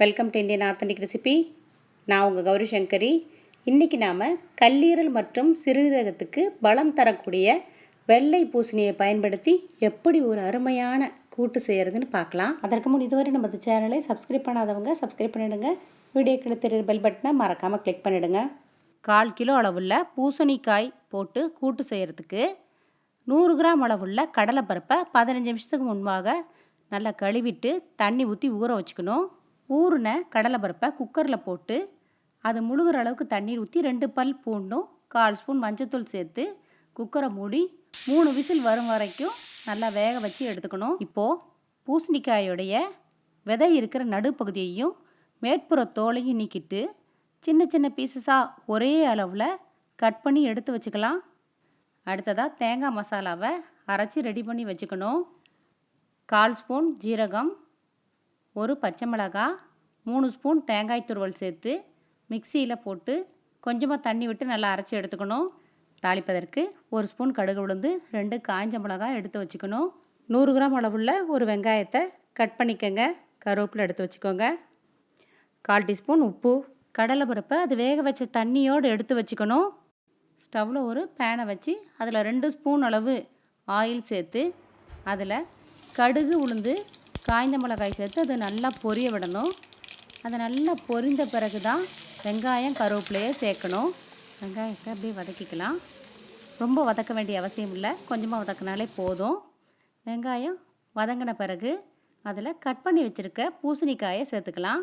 Welcome to Indian authentic recipe. நான் உங்கள் கௌரி சங்கரி. இன்றைக்கி நாம் கல்லீரல் மற்றும் சிறுநீரகத்துக்கு பலம் தரக்கூடிய வெள்ளை பூசணியை பயன்படுத்தி எப்படி ஒரு அருமையான கூட்டு செய்கிறதுன்னு பார்க்கலாம். அதற்கு முன் இதுவரை நமது சேனலை சப்ஸ்கிரைப் பண்ணாதவங்க சப்ஸ்கிரைப் பண்ணிவிடுங்க. வீடியோக்களை தெரியுற பெல் பட்டனை மறக்காமல் கிளிக் பண்ணிவிடுங்க. 1/4 கிலோ அளவுள்ள பூசணிக்காய் போட்டு கூட்டு செய்கிறதுக்கு 100 கிராம் அளவுள்ள கடலைப்பருப்பை 15 நிமிஷத்துக்கு முன்பாக நல்லா கழுவிட்டு தண்ணி ஊற்றி ஊற வச்சுக்கணும். ஊறின கடலைப்பருப்பை குக்கரில் போட்டு அது முழுகிற அளவுக்கு தண்ணீர் ஊற்றி 2 பல் பூண்டும் 1/4 ஸ்பூன் மஞ்சத்தூள் சேர்த்து குக்கரை மூடி 3 விசில் வரும் வரைக்கும் நல்லா வேக வச்சு எடுத்துக்கணும். இப்போது பூசணிக்காயோடைய விதை இருக்கிற நடுப்பகுதியையும் மேற்புற தோலையும் நீக்கிட்டு சின்ன சின்ன பீசஸாக ஒரே அளவில் கட் பண்ணி எடுத்து வச்சுக்கலாம். அடுத்ததாக தேங்காய் மசாலாவை அரைச்சி ரெடி பண்ணி வச்சுக்கணும். 1/4 ஸ்பூன் ஜீரகம், 1 பச்சை மிளகாய், 3 ஸ்பூன் தேங்காய் துருவல் சேர்த்து மிக்சியில் போட்டு கொஞ்சமாக தண்ணி விட்டு நல்லா அரைச்சி எடுத்துக்கணும். தாளிப்பதற்கு 1 ஸ்பூன் கடுகு உளுந்து, 2 காய்ஞ்ச மிளகாய் எடுத்து வச்சுக்கணும். 100 கிராம் அளவுள்ள ஒரு வெங்காயத்தை கட் பண்ணிக்கோங்க. கருவேப்பிலை எடுத்து வச்சுக்கோங்க. 1/4 டீஸ்பூன் உப்பு. கடலைப்பருப்பை அது வேக வச்ச தண்ணியோடு எடுத்து வச்சுக்கணும். ஸ்டவ்வில் ஒரு பேனை வச்சு அதில் 2 ஸ்பூன் அளவு ஆயில் சேர்த்து அதில் கடுகு உளுந்து காய்ந்த மிளகாய் சேர்த்து அது நல்லா பொரிய விடணும். அது நல்லா பொரிந்த பிறகு தான் வெங்காயம் கருவேப்பிலையை சேர்க்கணும். வெங்காயத்தை அப்படியே வதக்கிக்கலாம். ரொம்ப வதக்க வேண்டிய அவசியம் இல்லை, கொஞ்சமாக வதக்கினாலே போதும். வெங்காயம் வதங்கின பிறகு அதில் கட் பண்ணி வச்சுருக்க பூசணிக்காயை சேர்த்துக்கலாம்.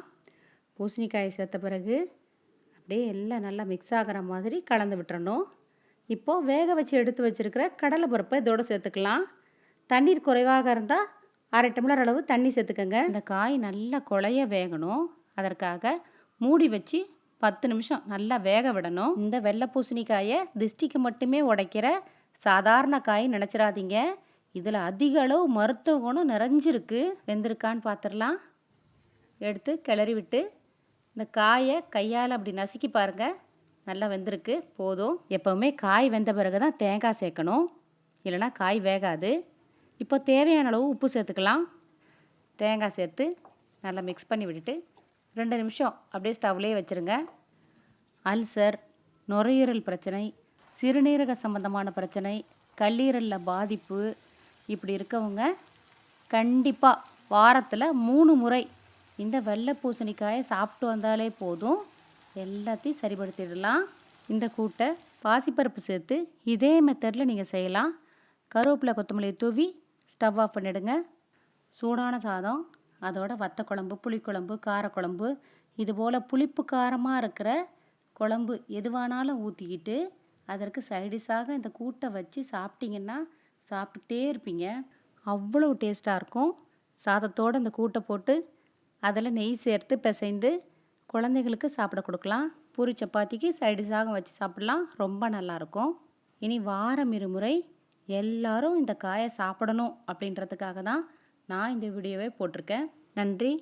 பூசணிக்காயை சேர்த்த பிறகு அப்படியே எல்லாம் நல்லா மிக்ஸ் ஆகிற மாதிரி கலந்து விட்டுறணும். இப்போது வேக வச்சு எடுத்து வச்சுருக்கிற கடலைப்பருப்பை இதோடு சேர்த்துக்கலாம். தண்ணீர் குறைவாக இருந்தால் 1/2 டம்ளர் அளவு தண்ணி சேர்த்துக்கோங்க. இந்த காய் நல்லா குழைய வேகணும். அதற்காக மூடி வச்சு 10 நிமிஷம் நல்லா வேக விடணும். இந்த வெள்ளை பூசணிக்காயை திஷ்டிக்கு மட்டுமே உடைக்கிற சாதாரண காய் நினச்சிடாதீங்க. இதில் அதிக அளவு மருத்துவ குணம் நிறைஞ்சிருக்கு. வெந்திருக்கான்னு பார்த்துடலாம். எடுத்து கிளறி விட்டு இந்த காயை கையால் அப்படி நசுக்கி பாருங்கள். நல்லா வெந்திருக்கு, போதும். எப்போவுமே காய் வெந்த பிறகு தான் தேங்காய் சேர்க்கணும், இல்லைனா காய் வேகாது. இப்போ தேவையான அளவு உப்பு சேர்த்துக்கலாம். தேங்காய் சேர்த்து நல்லா மிக்ஸ் பண்ணி விட்டுட்டு 2 நிமிஷம் அப்படியே ஸ்டவ்லேயே வச்சுருங்க. அல்சர், நுரையீரல் பிரச்சனை, சிறுநீரக சம்பந்தமான பிரச்சனை, கல்லீரலில் பாதிப்பு இப்படி இருக்கவங்க கண்டிப்பாக வாரத்தில் 3 முறை இந்த வெள்ளை பூசணிக்காயை சாப்பிட்டு வந்தாலே போதும், எல்லாத்தையும் சரிப்படுத்திடலாம். இந்த கூட்டை பாசிப்பருப்பு சேர்த்து இதே மெத்தடில் நீங்கள் செய்யலாம். கருவேப்பிலை கொத்தமல்லியை தூவி ஸ்டவ் ஆஃப் பண்ணிவிடுங்க. சூடான சாதம், அதோட வத்த குழம்பு, புளிக்குழம்பு, காரக்குழம்பு, இதுபோல் புளிப்பு காரமாக இருக்கிற குழம்பு எதுவானாலும் ஊற்றிக்கிட்டு அதற்கு சைடிஷாக இந்த கூட்டை வச்சு சாப்பிட்டிங்கன்னா சாப்பிட்டுட்டே இருப்பீங்க. அவ்வளோ டேஸ்ட்டாக இருக்கும். சாதத்தோடு இந்த கூட்டை போட்டு அதில் நெய் சேர்த்து பிசைந்து குழந்தைங்களுக்கு சாப்பிட கொடுக்கலாம். பூரி சப்பாத்திக்கு சைடிஷாக வச்சு சாப்பிட்லாம், ரொம்ப நல்லாயிருக்கும். இனி வாரம் 2 முறை எல்லாரும் இந்த காயை சாப்பிடணும் அப்படின்றதுக்காக தான் நான் இந்த வீடியோவை போட்டிருக்கேன். நன்றி.